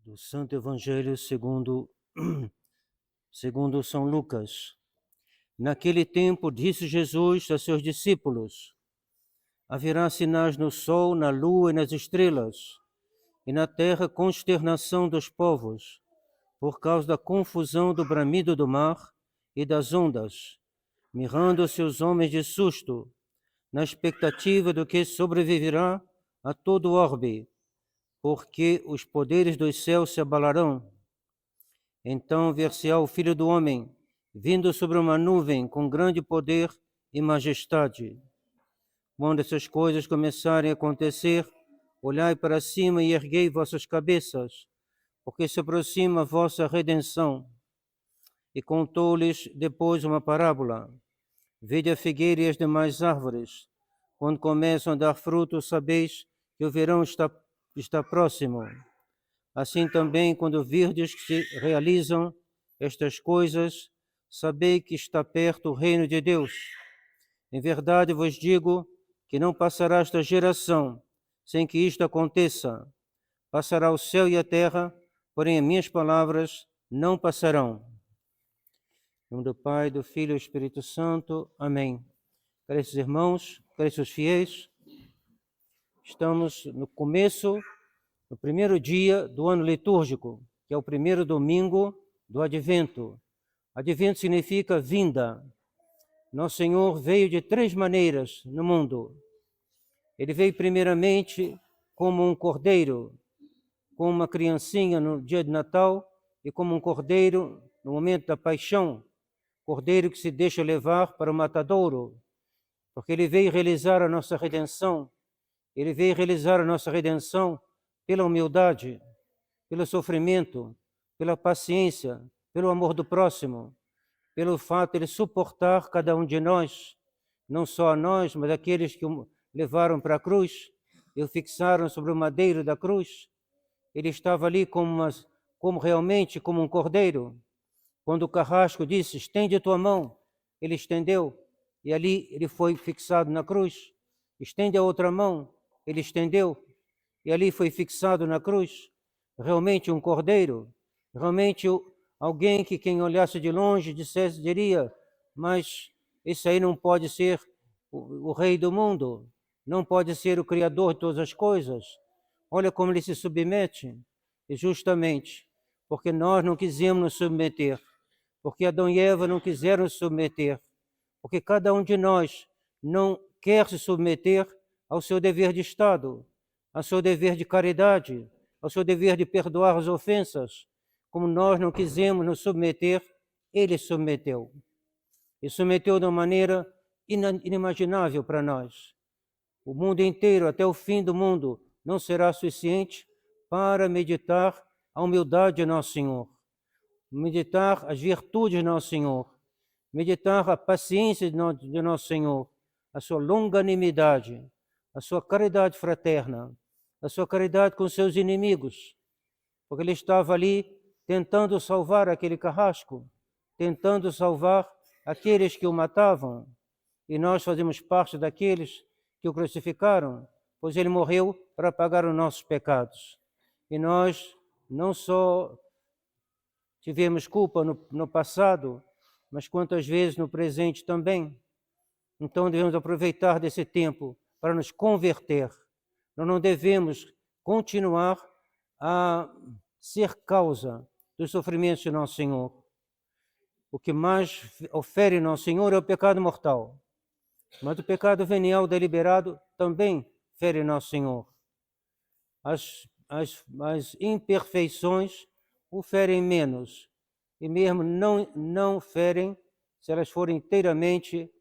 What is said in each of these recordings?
do Santo Evangelho segundo São Lucas. Naquele tempo disse Jesus a seus discípulos: haverá sinais no sol, na lua e nas estrelas, e na terra consternação dos povos, por causa da confusão do bramido do mar e das ondas, mirrando-se os homens de susto, na expectativa do que sobreviverá a todo orbe, porque os poderes dos céus se abalarão. Então ver-se-á o Filho do Homem, vindo sobre uma nuvem com grande poder e majestade. Quando essas coisas começarem a acontecer, olhai para cima e erguei vossas cabeças, porque se aproxima a vossa redenção. E contou-lhes depois uma parábola. Vede a figueira e as demais árvores. Quando começam a dar fruto, sabeis que o verão está próximo. Assim também, quando virdes que se realizam estas coisas, sabei que está perto o reino de Deus. Em verdade vos digo que não passará esta geração sem que isto aconteça. Passará o céu e a terra, porém as minhas palavras não passarão. Em nome do Pai, do Filho e do Espírito Santo. Amém. Caríssimos irmãos, caríssimos fiéis, estamos no primeiro dia do ano litúrgico, que é o primeiro domingo do Advento. Advento significa vinda. Nosso Senhor veio de 3 maneiras no mundo. Ele veio primeiramente como um cordeiro, como uma criancinha no dia de Natal, e como um cordeiro no momento da paixão, cordeiro que se deixa levar para o matadouro, porque ele veio realizar a nossa redenção. Ele veio realizar a nossa redenção pela humildade, pelo sofrimento, pela paciência, pelo amor do próximo, pelo fato de ele suportar cada um de nós, não só a nós, mas aqueles que o levaram para a cruz e o fixaram sobre o madeiro da cruz. Ele estava ali como realmente como um cordeiro. Quando o carrasco disse: estende a tua mão, ele estendeu, e ali ele foi fixado na cruz. Estende a outra mão, ele estendeu, e ali foi fixado na cruz. Realmente um cordeiro, realmente alguém que quem olhasse de longe diria: mas esse aí não pode ser o rei do mundo, não pode ser o criador de todas as coisas. Olha como ele se submete. E justamente porque nós não quisemos nos submeter, porque Adão e Eva não quiseram se submeter, porque cada um de nós não quer se submeter ao seu dever de Estado, ao seu dever de caridade, ao seu dever de perdoar as ofensas. Como nós não quisemos nos submeter, ele submeteu. E submeteu de uma maneira inimaginável para nós. O mundo inteiro, até o fim do mundo, não será suficiente para meditar a humildade de Nosso Senhor, meditar as virtudes de Nosso Senhor, meditar a paciência de Nosso Senhor, a sua longanimidade, a sua caridade fraterna, a sua caridade com seus inimigos, porque ele estava ali tentando salvar aquele carrasco, tentando salvar aqueles que o matavam, e nós fazemos parte daqueles que o crucificaram, pois ele morreu para pagar os nossos pecados. E nós não só tivemos culpa no passado, mas quantas vezes no presente também. Então devemos aproveitar desse tempo para nos converter. Nós não devemos continuar a ser causa dos sofrimentos de Nosso Senhor. O que mais ofere Nosso Senhor é o pecado mortal. Mas o pecado venial deliberado também fere Nosso Senhor. As imperfeições o ferem menos, e mesmo não ferem se elas forem inteiramente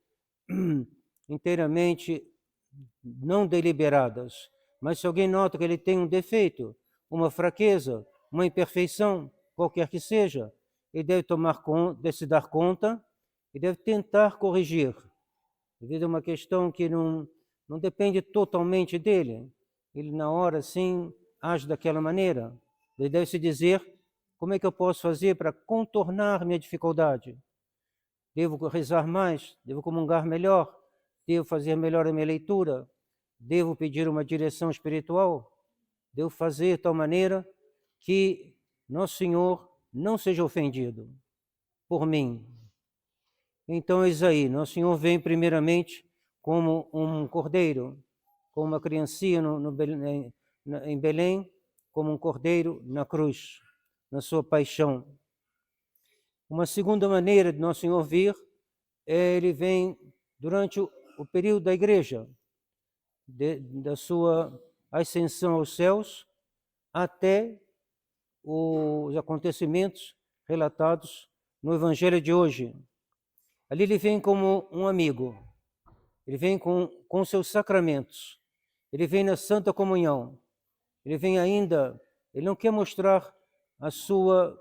não deliberadas. Mas se alguém nota que ele tem um defeito, uma fraqueza, uma imperfeição, qualquer que seja, ele deve se dar conta e deve tentar corrigir. Devido a uma questão que não depende totalmente dele. Ele, na hora, sim, age daquela maneira. Ele deve se dizer: como é que eu posso fazer para contornar minha dificuldade? Devo rezar mais? Devo comungar melhor? Devo fazer melhor a minha leitura? Devo pedir uma direção espiritual? Devo fazer de tal maneira que Nosso Senhor não seja ofendido por mim. Então, eis aí, Nosso Senhor vem primeiramente como um cordeiro, como uma criancinha em Belém, como um cordeiro na cruz, na sua paixão. Uma segunda maneira de Nosso Senhor vir, ele vem durante o período da igreja, da sua ascensão aos céus, até os acontecimentos relatados no Evangelho de hoje. Ali ele vem como um amigo, ele vem com seus sacramentos, ele vem na Santa Comunhão, ele vem ainda, ele não quer mostrar a sua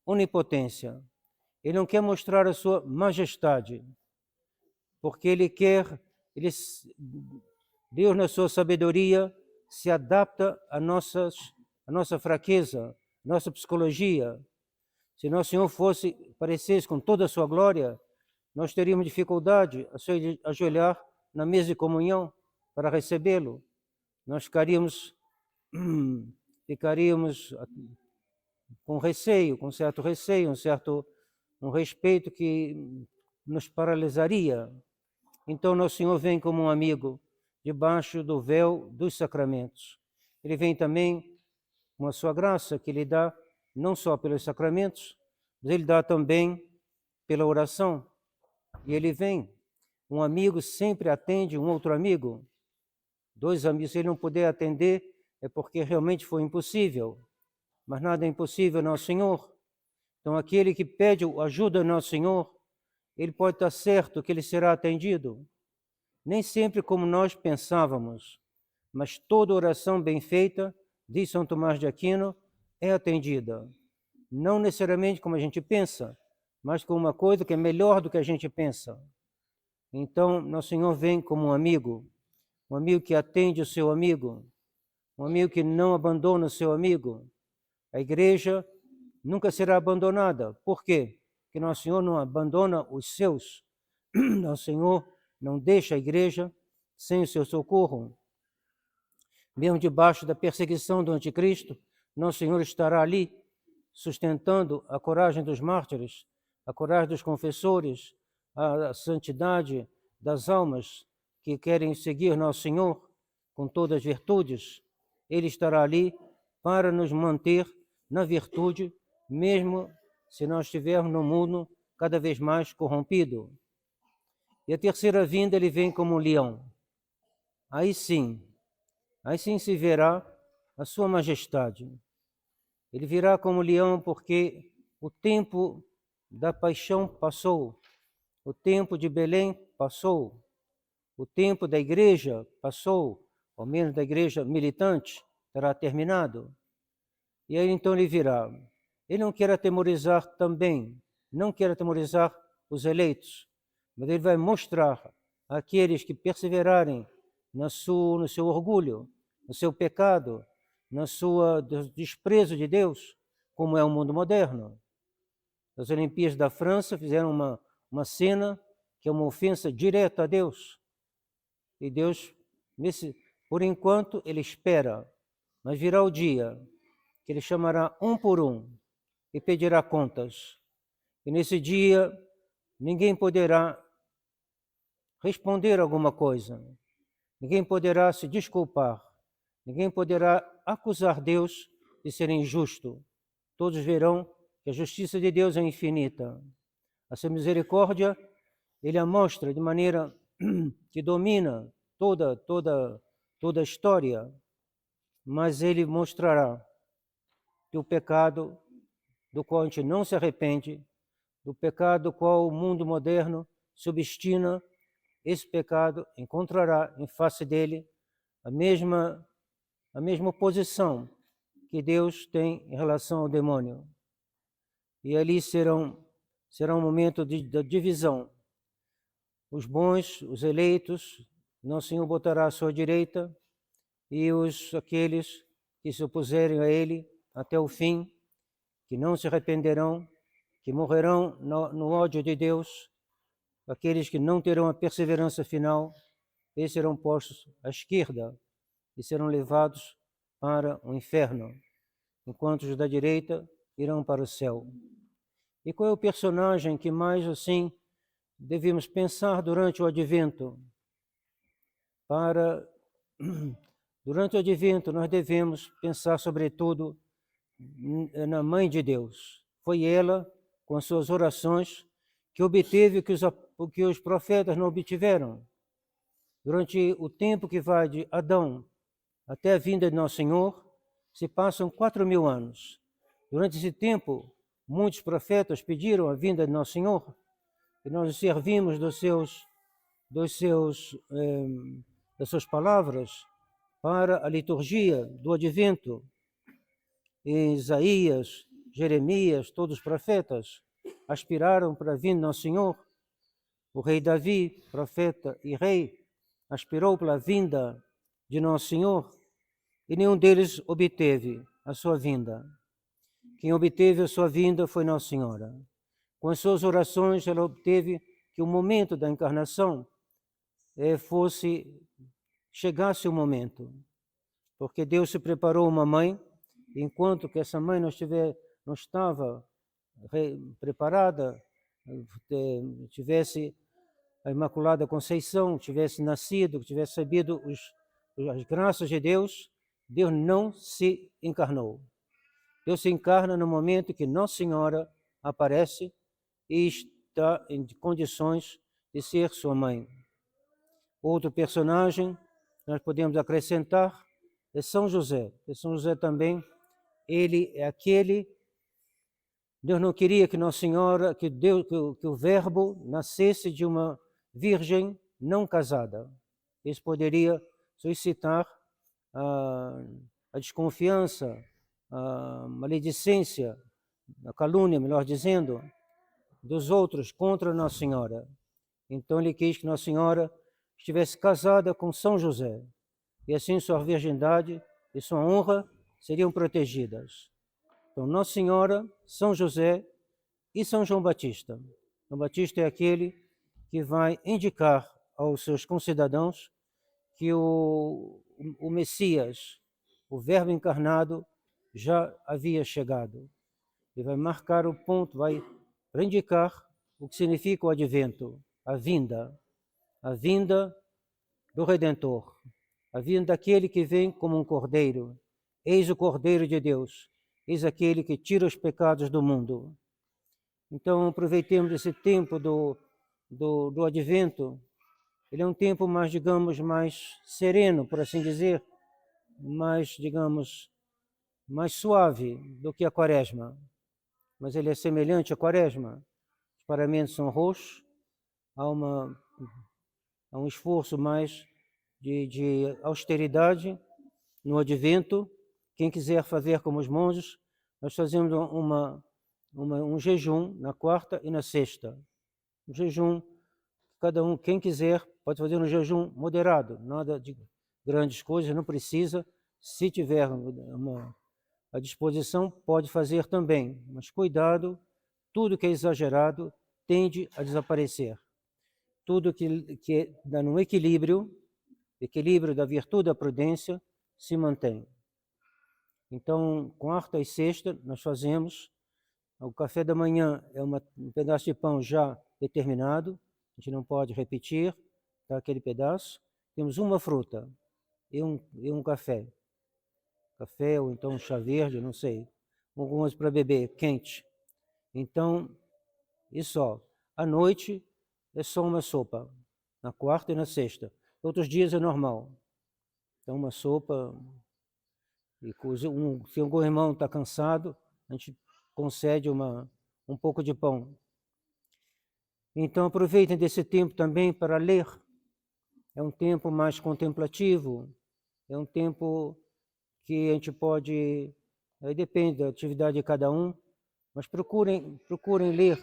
onipotência, ele não quer mostrar a sua majestade, porque Deus na sua sabedoria se adapta à nossa fraqueza, nossa psicologia. Se Nosso Senhor parecesse com toda a sua glória, nós teríamos dificuldade a se ajoelhar na mesa de comunhão para recebê-lo. Nós ficaríamos com receio, com certo receio, um respeito que nos paralisaria. Então, Nosso Senhor vem como um amigo, debaixo do véu dos sacramentos. Ele vem também com a sua graça, que Ele dá não só pelos sacramentos, mas Ele dá também pela oração. E Ele vem. Um amigo sempre atende um outro amigo. Dois amigos, se ele não puder atender, é porque realmente foi impossível. Mas nada é impossível ao Nosso Senhor. Então, aquele que pede ajuda ao Nosso Senhor, ele pode estar certo que ele será atendido. Nem sempre como nós pensávamos, mas toda oração bem feita, diz São Tomás de Aquino, é atendida. Não necessariamente como a gente pensa, mas com uma coisa que é melhor do que a gente pensa. Então, Nosso Senhor vem como um amigo que atende o seu amigo, um amigo que não abandona o seu amigo. A igreja nunca será abandonada. Por quê? Porque Nosso Senhor não abandona os seus. Nosso Senhor não deixa a igreja sem o seu socorro. Mesmo debaixo da perseguição do anticristo, Nosso Senhor estará ali, sustentando a coragem dos mártires, a coragem dos confessores, a santidade das almas que querem seguir Nosso Senhor com todas as virtudes. Ele estará ali para nos manter na virtude, mesmo se nós estivermos no mundo cada vez mais corrompido. E a terceira vinda, ele vem como um leão. Aí sim se verá a sua majestade. Ele virá como leão porque o tempo da paixão passou, o tempo de Belém passou, o tempo da igreja passou, ao menos da igreja militante, terá terminado. E aí então ele virá. Ele não quer atemorizar também, não quer atemorizar os eleitos, mas ele vai mostrar àqueles que perseverarem no seu orgulho, no seu pecado, no desprezo de Deus, como é o mundo moderno. As Olimpíadas da França fizeram uma cena que é uma ofensa direta a Deus. E Deus, por enquanto, ele espera, mas virá o dia que ele chamará um por um e pedirá contas. E nesse dia, ninguém poderá responder alguma coisa, ninguém poderá se desculpar, ninguém poderá acusar Deus de ser injusto. Todos verão que a justiça de Deus é infinita. A sua misericórdia, ele a mostra de maneira que domina toda a história, mas ele mostrará que o pecado do qual a gente não se arrepende, do pecado do qual o mundo moderno se obstina, esse pecado encontrará em face dele a mesma oposição que Deus tem em relação ao demônio. E ali será um momento da divisão. Os bons, os eleitos, Nosso Senhor botará à sua direita, e aqueles que se opuserem a ele até o fim, que não se arrependerão, que morrerão no ódio de Deus, aqueles que não terão a perseverança final, eles serão postos à esquerda e serão levados para o inferno, enquanto os da direita irão para o céu. E qual é o personagem que mais, assim, devemos pensar durante o Advento? Durante o Advento, nós devemos pensar, sobretudo, na Mãe de Deus. Foi ela, com suas orações, que obteve o que os profetas não obtiveram. Durante o tempo que vai de Adão até a vinda de Nosso Senhor, se passam 4.000 anos. Durante esse tempo, muitos profetas pediram a vinda de Nosso Senhor, e nós servimos das suas palavras para a liturgia do Advento. Isaías, Jeremias, todos os profetas aspiraram para a vinda de Nosso Senhor. O rei Davi, profeta e rei, aspirou pela vinda de Nosso Senhor, e nenhum deles obteve a sua vinda. Quem obteve a sua vinda foi Nossa Senhora. Com as suas orações, ela obteve que o momento da encarnação chegasse o momento, porque Deus se preparou uma mãe, enquanto que essa mãe não estava preparada, tivesse a Imaculada Conceição, tivesse nascido, tivesse sabido as graças de Deus, Deus não se encarnou. Deus se encarna no momento que Nossa Senhora aparece e está em condições de ser sua mãe. Outro personagem nós podemos acrescentar é São José. E São José também, ele é aquele. Deus não queria que Nossa Senhora, que o Verbo nascesse de uma virgem não casada. Isso poderia suscitar a desconfiança, a maledicência, a calúnia, melhor dizendo, dos outros contra Nossa Senhora. Então ele quis que Nossa Senhora estivesse casada com São José, e assim sua virgindade e sua honra seriam protegidas. Então Nossa Senhora, São José e São João Batista. João Batista é aquele que vai indicar aos seus concidadãos que o Messias, o Verbo encarnado, já havia chegado. Ele vai marcar o ponto, vai indicar o que significa o advento, a vinda do Redentor, a vinda daquele que vem como um cordeiro. Eis o Cordeiro de Deus, eis aquele que tira os pecados do mundo. Então, aproveitemos esse tempo do advento. Ele é um tempo mais, digamos, mais sereno, por assim dizer, mais, digamos, mais suave do que a quaresma. Mas ele é semelhante à quaresma. Os paramentos são roxos, há um esforço mais de austeridade no advento. Quem quiser fazer como os monges, nós fazemos um jejum na quarta e na sexta. Um jejum, cada um, quem quiser, pode fazer um jejum moderado, nada de grandes coisas, não precisa. Se tiver a disposição, pode fazer também, mas cuidado, tudo que é exagerado tende a desaparecer. Tudo que dá no equilíbrio da virtude da prudência, se mantém. Então, quarta e sexta, nós fazemos. O café da manhã é um pedaço de pão já determinado, a gente não pode repetir, tá, aquele pedaço. Temos uma fruta e um café. Café ou então chá verde, não sei. Algumas para beber, quente. Então, e só. À noite é só uma sopa, na quarta e na sexta. Outros dias é normal. Então, uma sopa. E se algum irmão está cansado, a gente concede um pouco de pão. Então, aproveitem desse tempo também para ler. É um tempo mais contemplativo, é um tempo que a gente pode, aí depende da atividade de cada um, mas procurem ler.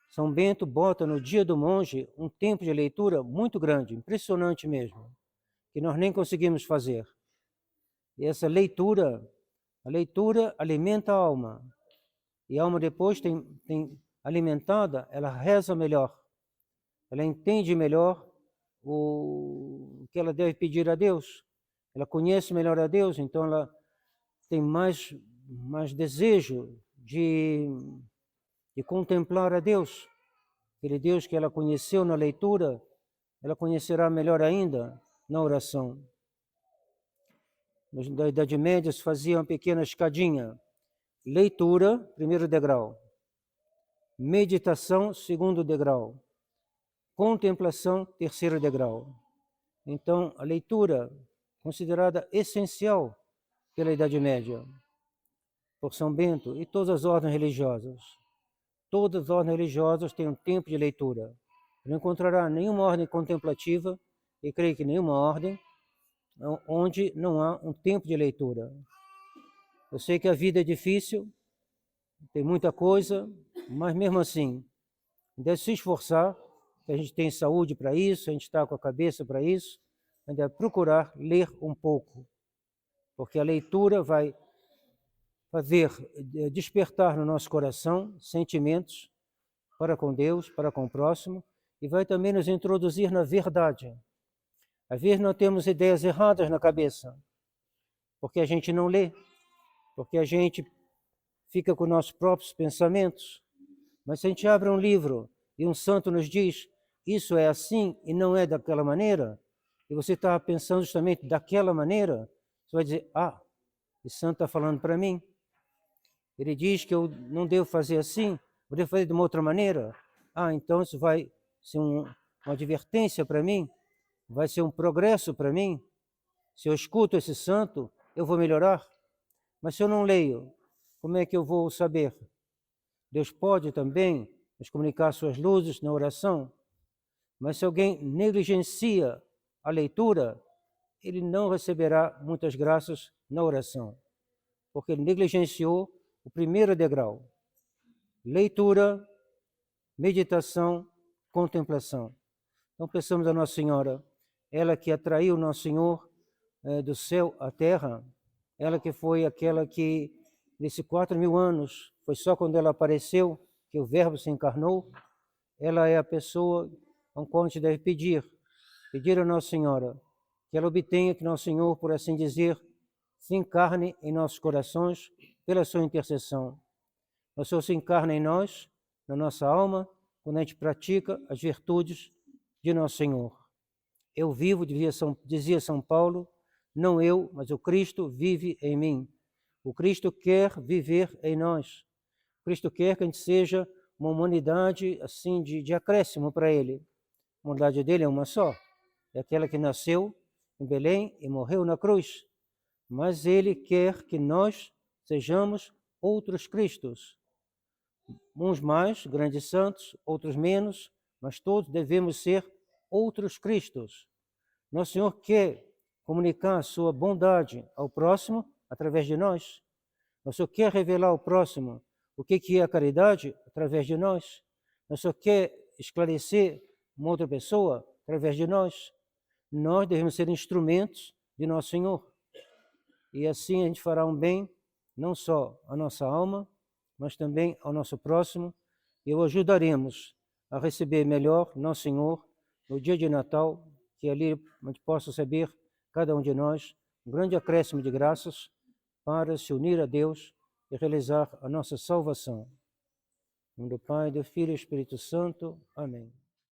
São Bento bota no Dia do Monge um tempo de leitura muito grande, impressionante mesmo, que nós nem conseguimos fazer. E essa leitura, a leitura alimenta a alma. E a alma depois tem alimentada, ela reza melhor. Ela entende melhor o que ela deve pedir a Deus. Ela conhece melhor a Deus, então ela tem mais mais desejo de contemplar a Deus. Aquele Deus que ela conheceu na leitura, ela conhecerá melhor ainda na oração. Na Idade Média se fazia uma pequena escadinha. Leitura, primeiro degrau. Meditação, segundo degrau. Contemplação, terceiro degrau. Então, a leitura, considerada essencial pela Idade Média, por São Bento e todas as ordens religiosas. Todas as ordens religiosas têm um tempo de leitura. Não encontrará nenhuma ordem contemplativa, e creio que nenhuma ordem, onde não há um tempo de leitura. Eu sei que a vida é difícil, tem muita coisa, mas mesmo assim, deve se esforçar, que a gente tem saúde para isso, a gente está com a cabeça para isso, a gente deve procurar ler um pouco, porque a leitura vai fazer despertar no nosso coração sentimentos para com Deus, para com o próximo, e vai também nos introduzir na verdade. Às vezes nós temos ideias erradas na cabeça, porque a gente não lê, porque a gente fica com nossos próprios pensamentos. Mas se a gente abre um livro e um santo nos diz, isso é assim e não é daquela maneira, e você está pensando justamente daquela maneira, você vai dizer, esse santo está falando para mim. Ele diz que eu não devo fazer assim, eu devo fazer de uma outra maneira. Então isso vai ser uma advertência para mim, vai ser um progresso para mim. Se eu escuto esse santo, eu vou melhorar. Mas se eu não leio, como é que eu vou saber? Deus pode também nos comunicar suas luzes na oração, mas se alguém negligencia a leitura, ele não receberá muitas graças na oração, porque ele negligenciou o primeiro degrau. Leitura, meditação, contemplação. Então pensamos a Nossa Senhora, ela que atraiu Nosso Senhor do céu à terra, ela que foi aquela que, nesses 4.000 anos, foi só quando ela apareceu que o Verbo se encarnou, ela é a pessoa a qual a gente deve pedir a Nossa Senhora, que ela obtenha que Nosso Senhor, por assim dizer, se encarne em nossos corações pela sua intercessão. Nosso Senhor se encarna em nós, na nossa alma, quando a gente pratica as virtudes de Nosso Senhor. Eu vivo, dizia São Paulo, não eu, mas o Cristo vive em mim. O Cristo quer viver em nós. O Cristo quer que a gente seja uma humanidade assim de acréscimo para Ele. A humanidade dele é uma só. É aquela que nasceu em Belém e morreu na cruz. Mas Ele quer que nós sejamos outros Cristos. Uns mais, grandes santos, outros menos, mas todos devemos ser outros Cristos. Nosso Senhor quer comunicar a sua bondade ao próximo através de nós. Nosso Senhor quer revelar ao próximo o que é a caridade através de nós. Nosso Senhor quer esclarecer uma outra pessoa através de nós. Nós devemos ser instrumentos de Nosso Senhor. E assim a gente fará um bem, não só à nossa alma, mas também ao nosso próximo, e o ajudaremos a receber melhor Nosso Senhor no dia de Natal, que ali a gente possa receber, cada um de nós, um grande acréscimo de graças para se unir a Deus e realizar a nossa salvação. Em nome do Pai, do Filho e do Espírito Santo. Amém.